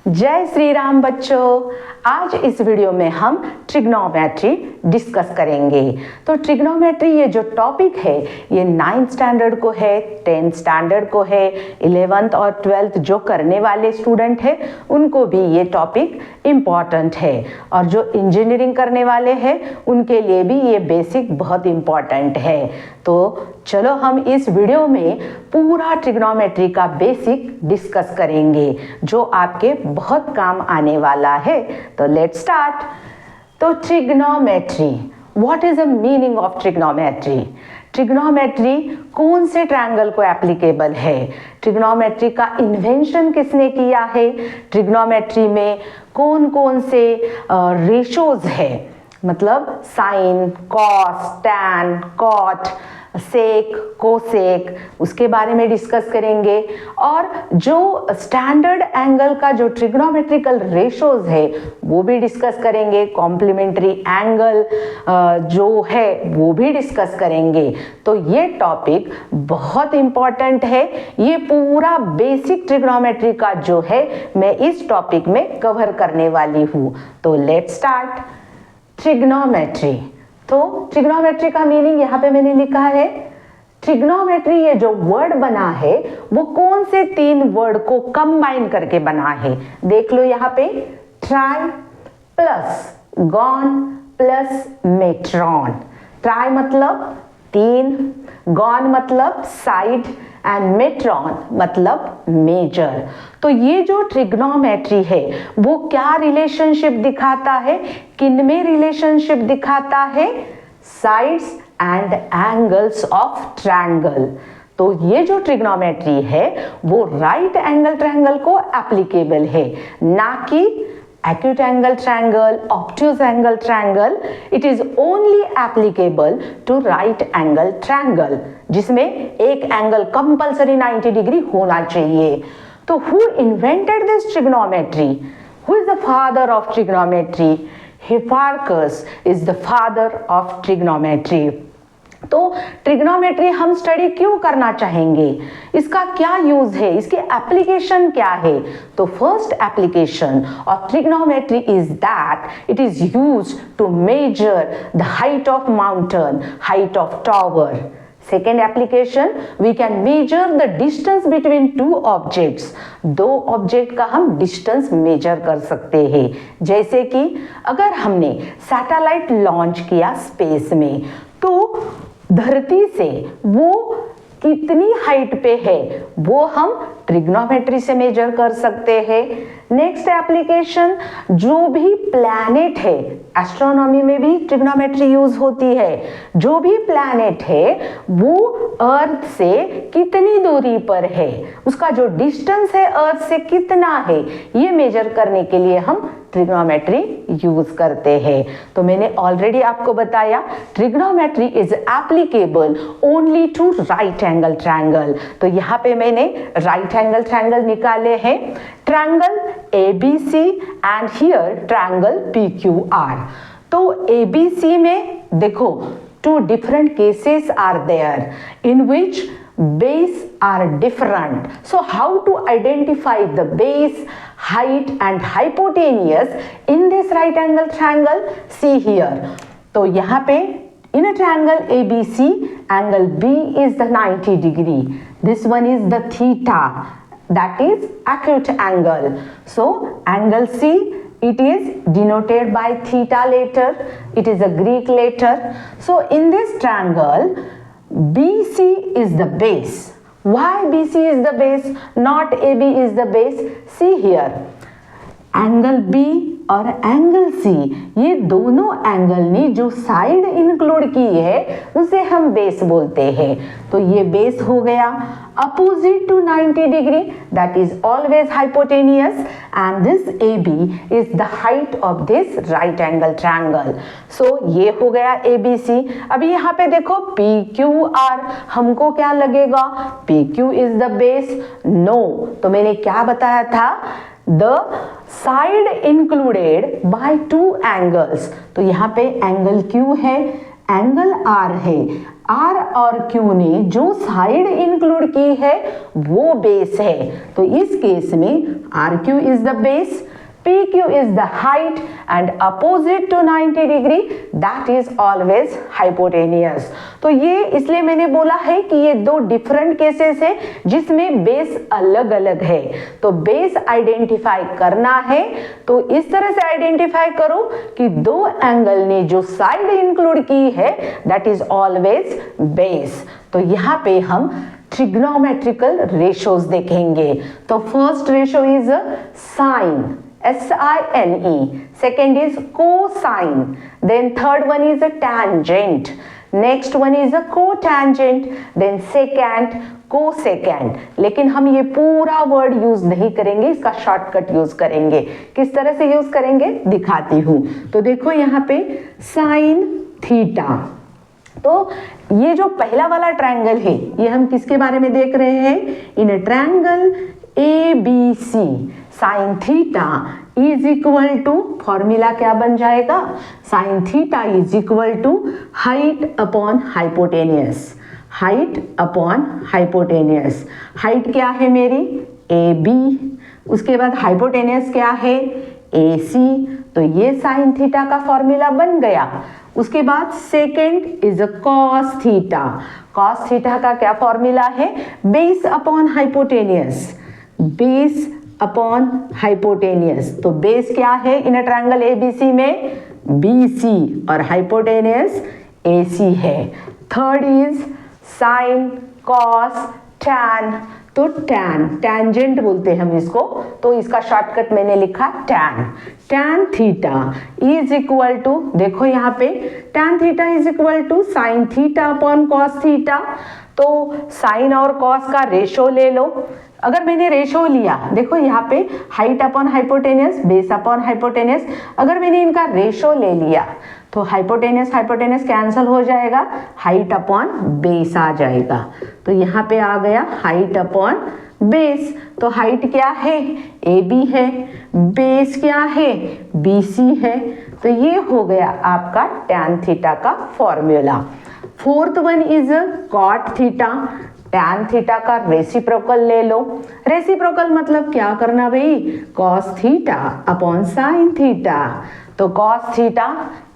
जय श्री राम बच्चों। आज इस वीडियो में हम ट्रिग्नोमेट्री डिस्कस करेंगे। तो ट्रिग्नोमेट्री ये जो टॉपिक है ये 9th स्टैंडर्ड को है, 10th स्टैंडर्ड को है, 11th और 12th जो करने वाले स्टूडेंट हैं उनको भी ये टॉपिक इम्पॉर्टेंट है, और जो इंजीनियरिंग करने वाले हैं उनके लिए भी ये बेसिक बहुत इम्पॉर्टेंट है। तो चलो हम इस वीडियो में पूरा ट्रिग्नोमेट्री का बेसिक डिस्कस करेंगे जो आपके बहुत काम आने वाला है। तो लेट्स स्टार्ट। तो trigonometry, what is the meaning of trigonometry? Trigonometry कौन से ट्रायंगल को एप्लीकेबल है? ट्रिग्नोमेट्री का इन्वेंशन किसने किया है? ट्रिग्नोमेट्री में कौन कौन से रेशोज है, मतलब sign, cos, tan, cot, sec, cosec, उसके बारे में डिस्कस करेंगे। और जो स्टैंडर्ड एंगल का जो ट्रिग्नोमेट्रिकल रेशोज है वो भी डिस्कस करेंगे। कॉम्प्लीमेंट्री एंगल जो है वो भी डिस्कस करेंगे। तो ये टॉपिक बहुत इम्पॉर्टेंट है। ये पूरा बेसिक ट्रिग्नोमेट्री का जो है मैं इस टॉपिक में कवर करने वाली हूँ। तो लेट्स स्टार्ट। ट्रिग्नोमेट्री, तो ट्रिग्नोमेट्री का मीनिंग यहाँ पे मैंने लिखा है। ट्रिग्नोमेट्री ये जो वर्ड बना है वो कौन से 3 वर्ड को कंबाइन करके बना है? देख लो यहाँ पे, tri plus gon plus metron. Tri मतलब 3, गॉन मतलब साइड, एंड मेट्रॉन मतलब मेजर। तो ये जो ट्रिग्नोमेट्री है वो क्या रिलेशनशिप दिखाता है, किन में रिलेशनशिप दिखाता है? Sides and angles of triangle. तो ये जो ट्रिग्नोमेट्री है वो राइट एंगल ट्रायंगल को एप्लीकेबल है, ना कि acute angle triangle, obtuse angle triangle. It is only applicable to right angle triangle, जिसमें एक एंगल कंपल्सरी 90 डिग्री होना चाहिए। तो who invented this trigonometry? Who is the father of trigonometry? Hipparchus is the father of trigonometry. तो trigonometry हम study क्यों करना चाहेंगे? इसका क्या यूज है, इसकी एप्लीकेशन क्या है? तो first application of trigonometry is that it is used to measure the height of mountain, height of tower. Second application, we can measure the distance between 2 objects. 2 object का हम डिस्टेंस मेजर कर सकते हैं। जैसे कि अगर हमने सैटेलाइट लॉन्च किया स्पेस में, तो धरती से वो कितनी हाइट पे है वो हम ट्रिग्नोमेट्री से मेजर कर सकते हैं। नेक्स्ट एप्लीकेशन, जो भी प्लैनेट है, एस्ट्रोनॉमी में भी ट्रिग्नोमेट्री यूज होती है। जो भी प्लैनेट है वो अर्थ से कितनी दूरी पर है, उसका जो डिस्टेंस है अर्थ से कितना है, ये मेजर करने के लिए हम ट्रिग्नोमेट्री यूज करते हैं। तो मैंने ऑलरेडी आपको बताया trigonometry is applicable only to right angle triangle. तो यहाँ पे मैंने राइट एंगल ट्रायंगल निकाले हैं, triangle ABC and here triangle PQR। तो ABC में देखो 2 different cases are there in which base are different. So how to identify the base, height and hypotenuse in this right angle triangle? See here. तो यहाँ पे in a triangle ABC, angle B is the 90 degree. This one is the theta, that is acute angle. So angle C, it is denoted by theta letter. It is a Greek letter. So in this triangle, BC is the base. Why BC is the base, not AB is the base? See here, angle B और angle C, ये दोनों angle ने जो side include की है उसे हम base बोलते हैं। तो ये बेस हो गया opposite to 90 degree, that is always hypotenuse, and this AB is the height of this right angle triangle. So ये हो गया ABC। अभी यहाँ पे देखो PQR, हमको क्या लगेगा? PQ is the base? No. तो मैंने क्या बताया था? The side included by 2 angles। तो यहाँ पे एंगल Q है, एंगल R है, आर और क्यू ने जो साइड इंक्लूड की है वो बेस है, तो इस केस में R Q is the base, PQ is the height and opposite to 90 degree that is always hypotenuse। तो ये इसलिए मैंने बोला है कि ये दो डिफरेंट केसेस है जिसमें बेस अलग अलग है। तो बेस आइडेंटिफाई करना है तो इस तरह से आइडेंटिफाई करो कि दो एंगल ने जो साइड इंक्लूड की है दैट इज ऑलवेज बेस। तो यहाँ पे हम ट्रिग्नोमेट्रिकल रेशियोज देखेंगे। तो first ratio is sine, SINE, second is cosine, then third one is a tangent, next one is a cotangent, then secant, cosecant। लेकिन हम ये पूरा वर्ड यूज नहीं करेंगे, इसका शॉर्टकट यूज करेंगे। किस तरह से यूज करेंगे दिखाती हूँ। तो देखो यहाँ पे साइन थीटा, तो ये जो पहला वाला ट्रायंगल है ये हम किसके बारे में देख रहे हैं, in a triangle ABC sine theta is equal to, formula क्या बन जाएगा, sine theta is equal to height upon hypotenuse, height upon hypotenuse. Height क्या है मेरी AB, उसके बाद हाइपोटेनियस क्या है AC, तो ये साइन थीटा का फॉर्मूला बन गया। उसके बाद second is a cos theta, cos theta का क्या फॉर्मूला है, base upon hypotenuse, base upon hypotenuse. तो बेस क्या है इन अ ट्रायंगल ABC में BC और हाइपोटेनियस AC है। Third is sine cos tan, तो टैन, टैंजेंट बोलते हैं हम इसको, तो इसका शॉर्टकट मैंने लिखा tan, tan theta is equal to, देखो यहाँ पे tan theta is equal to sine theta upon cos theta. तो साइन और कॉस का रेशो ले लो। अगर मैंने रेशो लिया, देखो यहाँ पे height upon hypotenuse, base upon hypotenuse, अगर मैंने इनका रेशो ले लिया तो हाइपोटेनियस हाइपोटेनियस कैंसिल हो जाएगा, हाइट अपॉन बेस आ जाएगा। तो यहाँ पे आ गया हाइट अपॉन बेस। तो हाइट क्या है AB है, बेस क्या है BC है, तो ये हो गया आपका टैन थीटा का formula. Fourth one is cot theta, tan theta का रेसिप्रोकल ले लो। रेसिप्रोकल मतलब क्या करना भाई, cos theta upon sine theta. तो कॉस थीटा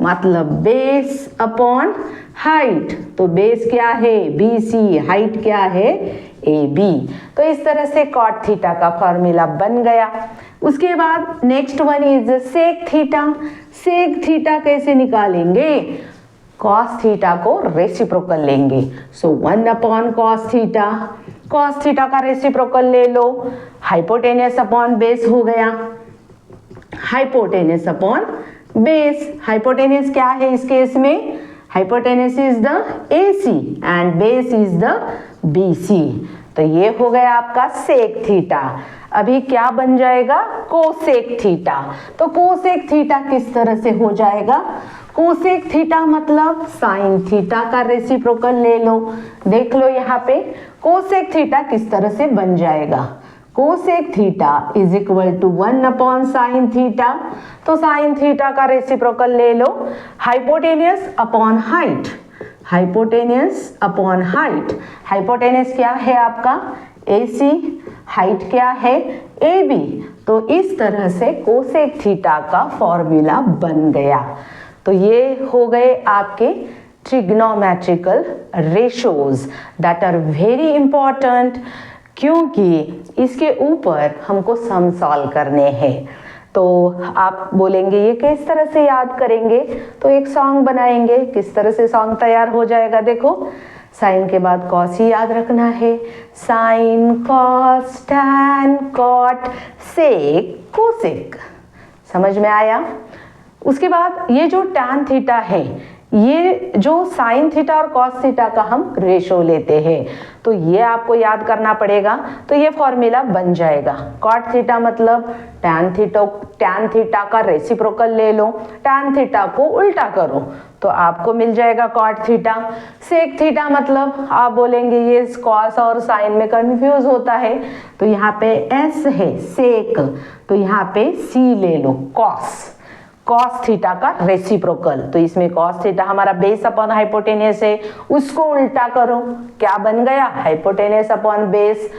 मतलब बेस अपॉन हाइट, तो बेस क्या है BC, हाइट क्या है AB। तो इस तरह से कॉट थीटा का फॉर्मूला बन गया। उसके बाद next one is sec theta. Sec theta कैसे निकालेंगे, कॉस थीटा को रेसिप्रोकल लेंगे, so 1 upon cos theta, cos theta का रेसिप्रोकल ले लो, हाइपोटेनियस अपॉन बेस हो गया, हाइपोटेनियस अपॉन बेस। हाइपोटेनियस क्या है इस केस में, hypotenuse is the AC and base is the BC। तो ये हो गया आपका सेक थीटा। अभी क्या बन जाएगा, कोसेक थीटा। तो कोसेक थीटा किस तरह से हो जाएगा, कोसेक थीटा मतलब साइन थीटा का रेसिप्रोकल ले लो। देख लो यहाँ पे कोसेक थीटा किस तरह से बन जाएगा, cosec theta is equal to 1 upon sine theta. तो साइन थीटा का रेसिप्रोकल ले लो, hypotenuse upon height, hypotenuse upon height. Hypotenuse क्या है आपका AC, हाइट क्या है AB। तो इस तरह से कोसेक थीटा का फॉर्मूला बन गया। तो ये हो गए आपके trigonometrical ratios that are very important, क्योंकि इसके ऊपर हमको सम सॉल्व करने हैं। तो आप बोलेंगे ये किस तरह से याद करेंगे, तो एक सॉन्ग बनाएंगे। किस तरह से सॉन्ग तैयार हो जाएगा, देखो साइन के बाद कॉस ही याद रखना है, sine cos tan cot sec cosec. समझ में आया। उसके बाद ये जो टैन थीटा है, ये जो साइन थीटा और कॉस थीटा का हम रेशो लेते हैं, तो ये आपको याद करना पड़ेगा। तो ये फॉर्मूला बन जाएगा, कॉट थीटा मतलब टैन थीटा का रेसिप्रोकल ले लो, टैन थीटा को उल्टा करो तो आपको मिल जाएगा कॉट थीटा। सेक थीटा मतलब आप बोलेंगे ये कॉस और साइन में कंफ्यूज होता है, तो यहाँ पे S है सेक, तो यहाँ पे C ले लो कॉस, कॉस थीटा का रेसिप्रोकल। तो इसमें कॉस थीटा हमारा बेस अपॉन हाइपोटेनियस है, उसको उल्टा करो, क्या बन गया, हाइपोटेनियस अपॉन बेस।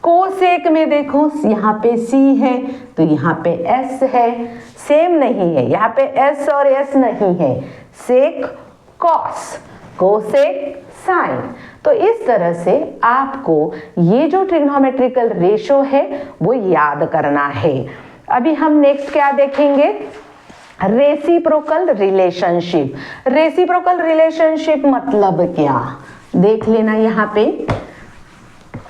कोसेक में देखो यहाँ पे c है तो यहाँ पे s है, सेम नहीं है, यहाँ पे s और s नहीं है, सेक कॉस, कोसेक साइन। तो इस तरह से आपको ये जो ट्रिग्नोमेट्रिकल रेशो है वो याद करना है। अभी हम नेक्स्ट क्या देखेंगे, रेसिप्रोकल रिलेशनशिप। रेसिप्रोकल रिलेशनशिप मतलब क्या, देख लेना यहाँ पे।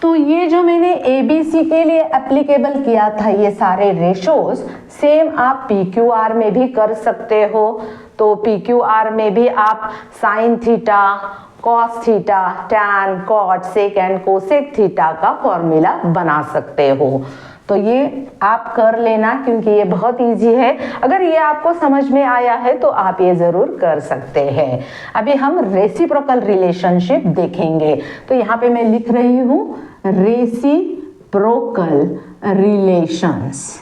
तो ये जो मैंने ABC के लिए एप्लीकेबल किया था ये सारे रेशोज, सेम आप PQR में भी कर सकते हो। तो PQR में भी आप sine theta, cos theta, tan, cot, sec and cosec theta का फॉर्मूला बना सकते हो। तो ये आप कर लेना क्योंकि ये बहुत इजी है। अगर ये आपको समझ में आया है तो आप ये जरूर कर सकते हैं। अभी हम रेसिप्रोकल रिलेशनशिप देखेंगे। तो यहाँ पे मैं लिख रही हूँ रेसिप्रोकल रिलेशंस,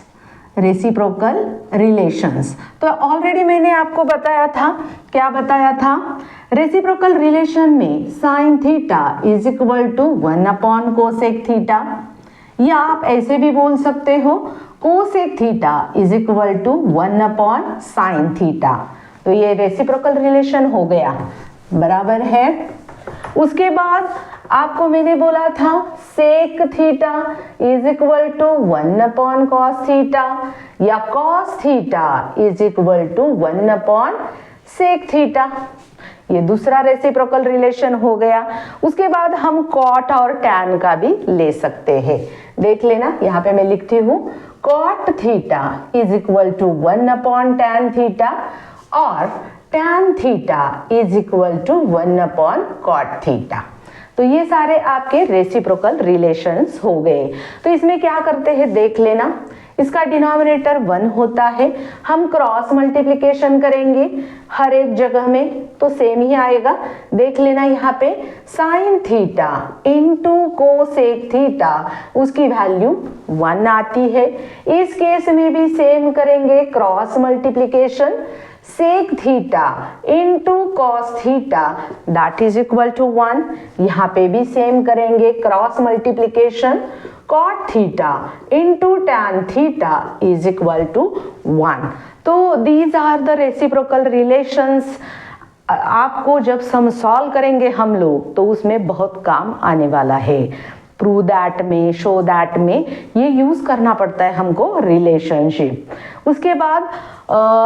रेसिप्रोकल रिलेशंस। तो ऑलरेडी मैंने आपको बताया था, क्या बताया था, रेसिप्रोकल रिलेशन में sine theta is equal to 1 upon cosec theta, या आप ऐसे भी बोल सकते हो cosec theta is equal to 1 upon sine theta. तो ये रेसिप्रोकल रिलेशन हो गया, बराबर है। उसके बाद आपको मैंने बोला था sec theta is equal to 1 upon cos theta, या cos theta is equal to 1 upon sec theta. ये दूसरा रेसिप्रोकल रिलेशन हो गया। उसके बाद हम कॉट और टैन का भी ले सकते हैं, देख लेना। यहाँ पे मैं लिखती हूँ cot theta is equal to 1 upon tan theta, और tan theta is equal to 1 upon cot theta. तो ये सारे आपके रेसिप्रोकल रिलेशंस हो गए। तो इसमें क्या करते हैं देख लेना, इसका डिनोमिनेटर 1 होता है, हम क्रॉस मल्टीप्लिकेशन करेंगे हर एक जगह में तो सेम ही आएगा। देख लेना यहाँ पे sine theta into cosec theta, उसकी वैल्यू 1 आती है। इस केस में भी सेम करेंगे cross multiplication, sec theta into cos theta that is equal to 1। यहाँ पे भी सेम करेंगे cross multiplication, cot theta into tan theta is equal to 1। तो these are the reciprocal relations. आपको जब सम सॉल्व करेंगे हम लोग तो उसमें बहुत काम आने वाला है। प्रूव दैट में, शो दैट में ये यूज करना पड़ता है हमको रिलेशनशिप। उसके बाद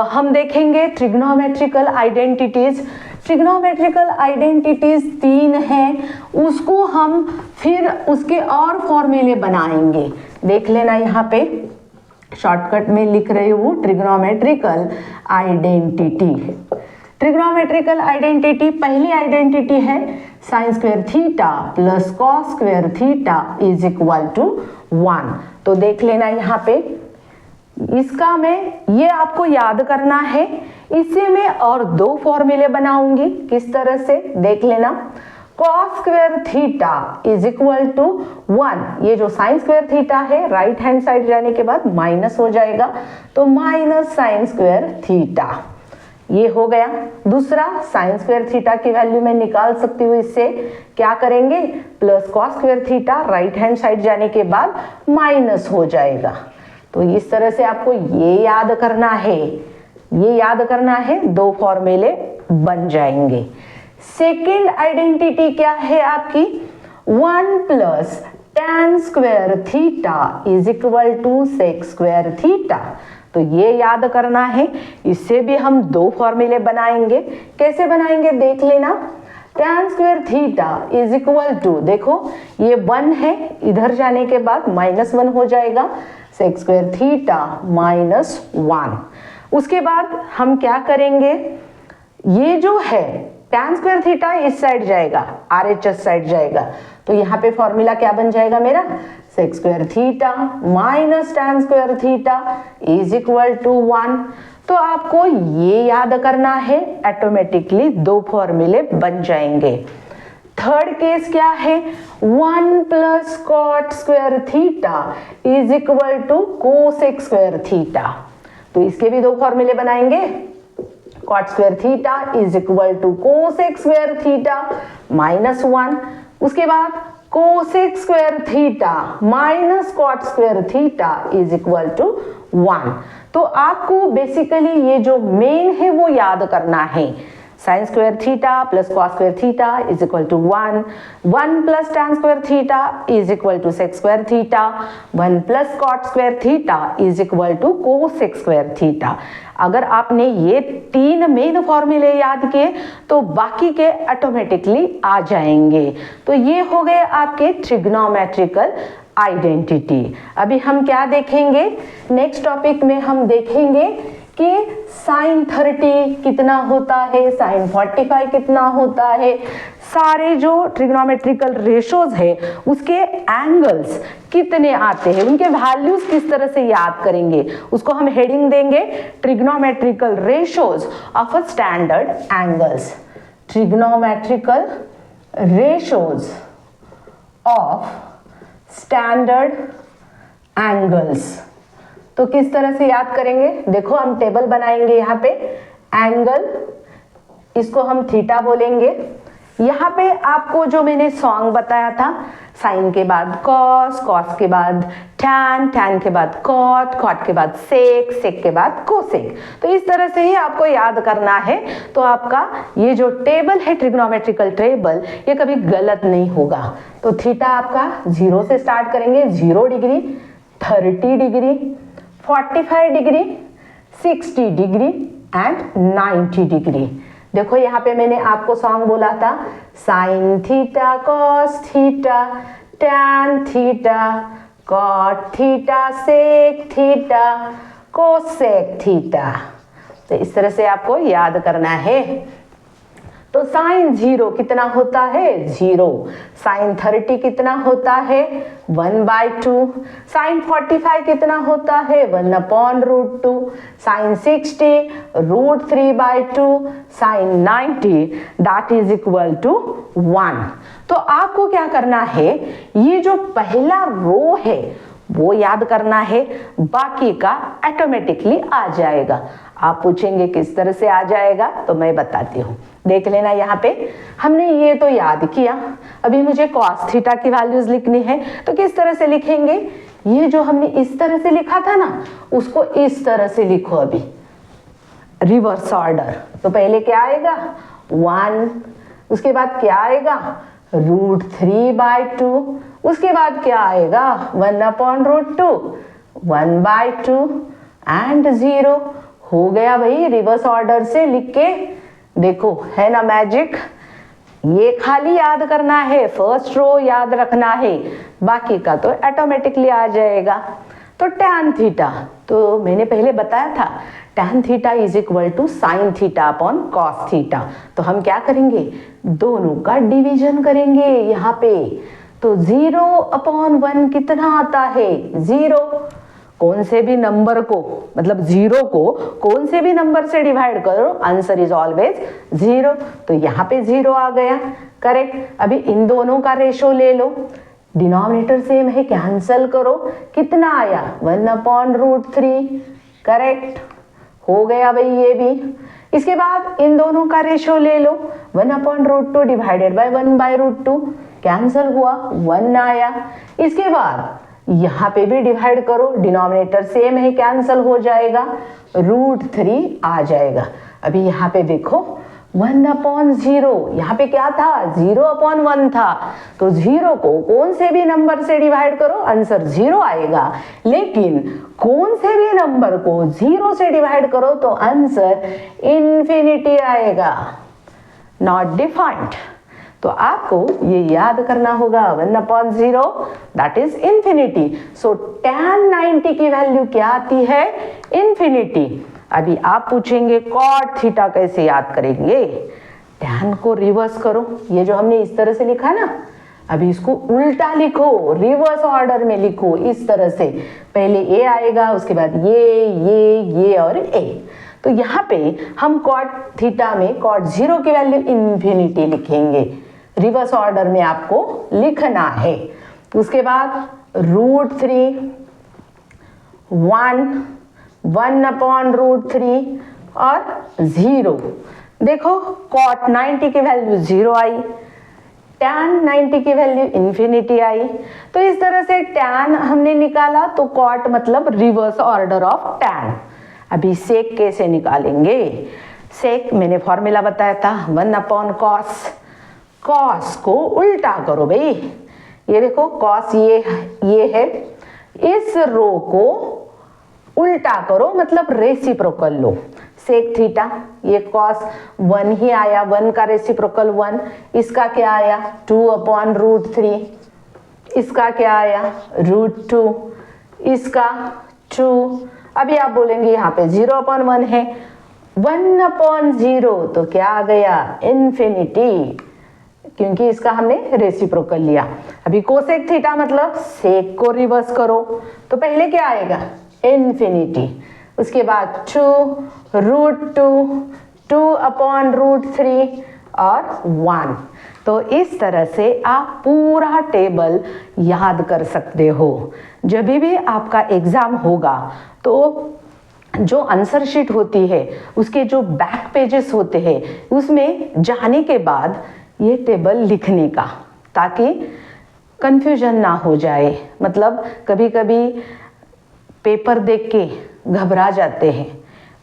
हम देखेंगे ट्रिग्नोमेट्रिकल आइडेंटिटीज। ट्रिग्नोमेट्रिकल आइडेंटिटीज 3 हैं, उसको हम फिर उसके और फॉर्मूले बनाएंगे। देख लेना यहाँ पे शॉर्टकट में लिख रही हूँ ट्रिग्नोमेट्रिकल आइडेंटिटी। ट्रिग्नोमेट्रिकल आइडेंटिटी, पहली आइडेंटिटी है sine square theta plus cos square theta is equal to 1। तो देख लेना यहाँ पे, इसका मैं ये आपको याद करना है। इससे मैं और 2 फॉर्मूले बनाऊंगी, किस तरह से देख लेना। Cos square theta is equal to 1, ये जो साइन स्क्वायर थीटा है राइट हैंड साइड जाने के बाद माइनस हो जाएगा, तो माइनस साइन स्क्वायर थीटा, ये हो गया। दूसरा साइन स्क्वायर थीटा की वैल्यू मैं निकाल सकती हूँ, इससे क्या करेंगे plus cos square theta right hand side जाने के बाद माइनस हो जाएगा। तो इस तरह से आपको ये याद करना है, ये याद करना है, 2 फॉर्मूले बन जाएंगे। सेकेंड आइडेंटिटी क्या है आपकी, 1 plus tan square theta is equal to sec square theta. तो ये याद करना है, इससे भी हम 2 फॉर्मूले बनाएंगे। कैसे बनाएंगे देख लेना। Tan square theta is equal to, देखो ये 1 है, इधर जाने के बाद -1 हो जाएगा, सेक स्क्वायर थीटा -1। उसके बाद हम क्या करेंगे, ये जो है टैन स्क्वायर थीटा इस साइड जाएगा, RHS साइड जाएगा, तो यहाँ पे फॉर्मूला क्या बन जाएगा मेरा, sec square theta minus tan square theta is equal to 1। तो आपको ये याद करना है, ऑटोमेटिकली 2 फॉर्मूले बन जाएंगे। थर्ड केस क्या है, 1 plus cot square theta is equal to cosec square theta. तो इसके भी दो फॉर्मूले बनाएंगे। Cot square theta is equal to cosec square theta minus 1, उसके बाद cosec square theta minus cot square theta is equal to 1। तो आपको बेसिकली ये जो मेन है वो याद करना है। Sine square theta plus cos square theta is equal to 1, 1 plus tan square theta is equal to sec square theta, 1 plus cot square theta is equal to cosec square theta. अगर आपने ये तीन main फॉर्मूले याद किए तो बाकी के ऑटोमेटिकली आ जाएंगे। तो ये हो गए आपके ट्रिग्नोमेट्रिकल आइडेंटिटी। अभी हम क्या देखेंगे, नेक्स्ट टॉपिक में हम देखेंगे कि साइन 30 कितना होता है, साइन 45 कितना होता है, सारे जो ट्रिग्नोमेट्रिकल रेशोज है उसके एंगल्स कितने आते हैं, उनके वैल्यूज किस तरह से याद करेंगे, उसको हम हेडिंग देंगे trigonometrical ratios of a standard angles. Trigonometrical ratios of standard angles. तो किस तरह से याद करेंगे, देखो हम टेबल बनाएंगे। यहाँ पे एंगल, इसको हम थीटा बोलेंगे। यहाँ पे आपको जो मैंने सॉन्ग बताया था, साइन के बाद कॉस, कॉस के बाद टैन, टैन के बाद कॉट, कॉट के बाद सेक, सेक के बाद कोसेक। तो इस तरह से ही आपको याद करना है। तो आपका ये जो टेबल है ट्रिग्नोमेट्रिकल टेबल, ये कभी गलत नहीं होगा। तो थीटा आपका 0 से स्टार्ट करेंगे, 0 degree, 30 degree, 45 degree, 60 degree and 90 degree. देखो यहाँ पे मैंने आपको सॉन्ग बोला था, sine theta cos theta tan theta cot theta sec theta cosec theta. तो इस तरह से आपको याद करना है। तो साइन 0 कितना होता है, 0। साइन 30 कितना होता है, 1/2। साइन 45 कितना होता है, 1/√2। Sine 60 √3/2। Sine 90 that is equal to 1। तो आपको क्या करना है, ये जो पहला रो है वो याद करना है, बाकी का ऑटोमेटिकली आ जाएगा। आप पूछेंगे किस तरह से आ जाएगा, तो मैं बताती हूँ। देख लेना, यहाँ पे हमने ये तो याद किया। अभी मुझे कॉस थीटा की वैल्यूज लिखनी है, तो किस तरह से लिखेंगे, ये जो हमने इस तरह से लिखा था ना, उसको इस तरह से लिखो अभी रिवर्स ऑर्डर। तो पहले क्या आएगा 1, उसके बाद क्या आएगा √3/2, उसके बाद क्या आएगा 1/√2, 1/2 एंड 0। हो गया भाई, रिवर्स ऑर्डर से लिख के देखो, है ना मैजिक। ये खाली याद करना है, फर्स्ट रो याद रखना है, बाकी का तो ऑटोमेटिकली आ जाएगा। तो टैन थीटा, तो मैंने पहले बताया था tan theta is equal to sine theta upon cos theta. तो हम क्या करेंगे, दोनों का डिवीजन करेंगे यहाँ पे। तो 0/1 कितना आता है, 0। कौन से भी नंबर को, मतलब 0 को कौन से भी नंबर से डिवाइड करो, आंसर इज ऑलवेज 0। तो यहाँ पे 0 आ गया, करेक्ट। अभी इन दोनों का रेशो ले लो, डिनोमिनेटर सेम है, कैंसल करो, कितना आया 1/√3, करेक्ट। हो गया भाई ये भी। इसके बाद इन दोनों का रेशो ले लो, 1/√2 डिवाइडेड बाय 1/√2, कैंसल हुआ, 1 आया। इसके बाद यहाँ पे भी डिवाइड करो, डिनोमिनेटर सेम है, कैंसल हो जाएगा, √3 आ जाएगा। अभी यहाँ पे देखो 1/0, यहाँ पे क्या था 0/1 था। तो 0 को कौन से भी नंबर से डिवाइड करो, आंसर 0 आएगा। लेकिन कौन से भी नंबर को 0 से डिवाइड करो तो आंसर इन्फिनिटी आएगा, नॉट डिफाइंड। तो आपको ये याद करना होगा 1/0 that is infinity. So tan 90 की वैल्यू क्या आती है, इन्फिनिटी। अभी आप पूछेंगे कॉट थीटा कैसे याद करेंगे, tan को रिवर्स करो, ये जो हमने इस तरह से लिखा ना, अभी इसको उल्टा लिखो, रिवर्स ऑर्डर में लिखो इस तरह से। पहले a आएगा, उसके बाद ये और a। तो यहाँ पे हम कॉट थीटा में कॉट 0 की वैल्यू इन्फिनिटी लिखेंगे, रिवर्स ऑर्डर में आपको लिखना है। उसके बाद √3, 1, 1/√3 और 0। देखो cot 90 की वैल्यू 0 आई, tan 90 की वैल्यू इन्फिनिटी आई। तो इस तरह से tan हमने निकाला तो cot मतलब रिवर्स ऑर्डर ऑफ tan। अभी sec कैसे निकालेंगे? sec मैंने फॉर्मूला बताया था 1/cos। cos को उल्टा करो भाई, ये देखो cos ये है, इस रो को उल्टा करो मतलब रेसिप्रोकल लो। sec थीटा, ये cos 1 ही आया, 1 का रेसिप्रोकल 1, इसका क्या आया 2/√3, इसका क्या आया √2, इसका 2। अभी आप बोलेंगे यहाँ पे 0/1 है, 1/0 तो क्या आ गया इन्फिनिटी, क्योंकि इसका हमने रेसिप्रोकल लिया। अभी कोसेक थीटा मतलब सेक को रिवर्स करो तो पहले क्या आएगा इन्फिनिटी, उसके बाद 2√2, 2/√3 और 1। तो इस तरह से आप पूरा टेबल याद कर सकते हो। जब भी आपका एग्जाम होगा तो जो आंसर शीट होती है उसके जो बैक पेजेस होते हैं उसमें जाने के बाद ये टेबल लिखने का, ताकि कंफ्यूजन ना हो जाए। मतलब कभी कभी पेपर देख के घबरा जाते हैं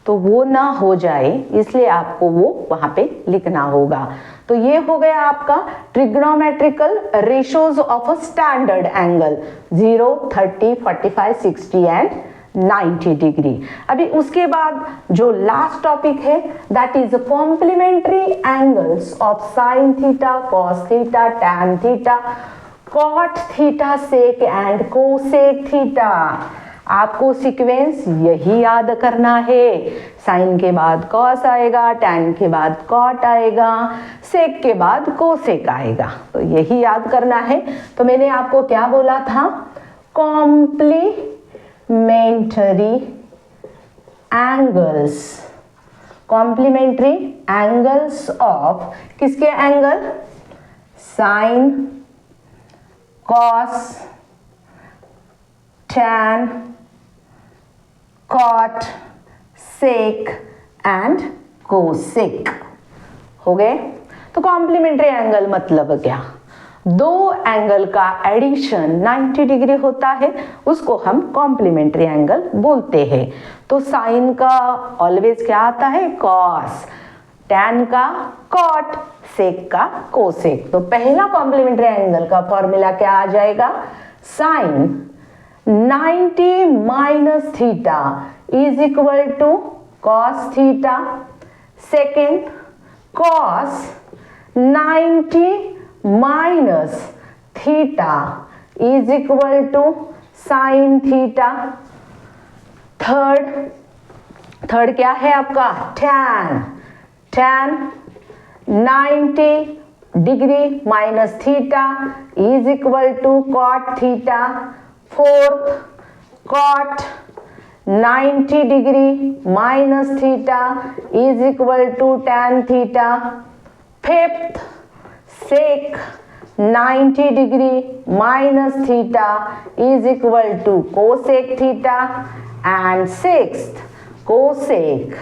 तो वो ना हो जाए, इसलिए आपको वो वहाँ पे लिखना होगा। तो ये हो गया आपका trigonometrical ratios of a standard angle 0, 30, 45, 60 and 90 degree. अभी उसके बाद जो लास्ट टॉपिक है that is complementary angles of sine theta, cos theta, tan theta, cot theta, sec and cosec theta. आपको सीक्वेंस यही याद करना है, साइन के बाद कॉस आएगा, टैन के बाद कॉट आएगा, सेक के बाद कोसेक आएगा, तो यही याद करना है। तो मैंने आपको क्या बोला था, complementary angles, complementary angles of किसके angle, sine, cos, tan, cot, sec and cosec हो गए। तो कॉम्प्लीमेंट्री एंगल मतलब क्या, दो एंगल का एडिशन 90 डिग्री होता है, उसको हम कॉम्प्लीमेंट्री एंगल बोलते हैं। तो साइन का ऑलवेज क्या आता है कॉस, टैन का कॉट, सेक का कोसेक। तो पहला कॉम्प्लीमेंट्री एंगल का फॉर्मूला क्या आ जाएगा, sign 90 minus theta is equal to cos theta. Second, cos 90 minus theta is equal to sin theta. Third क्या है आपका tan, tan 90 degree minus theta is equal to cot theta. Fourth, cot 90 degree minus theta is equal to tan theta. Fifth, sec 90 degree minus theta is equal to cosec theta. And sixth, cosec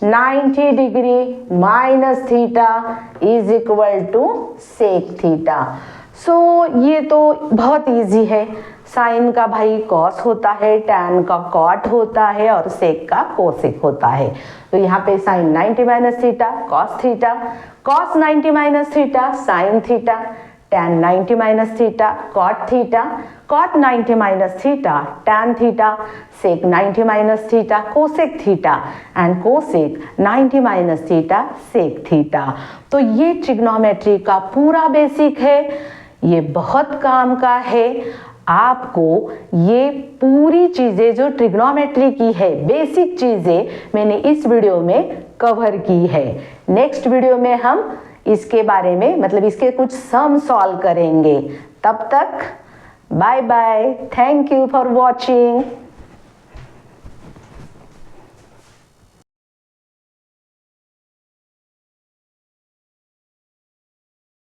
90 degree minus theta is equal to sec theta. So ये तो बहुत easy है, sign का भाई cos होता है, tan का cot होता है और सेक का कोसेक होता है। तो यहाँ पे sine 90 minus theta cos theta, cos 90 minus theta sine theta, tan 90 minus theta cot theta, cot 90 minus theta tan theta, sec 90 minus theta cosec theta and cosec 90 minus theta sec theta. तो ये trigonometry का पूरा basic है, ये बहुत काम का है। आपको ये पूरी चीजें जो ट्रिग्नोमेट्री की है, बेसिक चीजें मैंने इस वीडियो में कवर की है। नेक्स्ट वीडियो में हम इसके बारे में मतलब इसके कुछ सम सॉल्व करेंगे। तब तक bye bye, thank you for watching.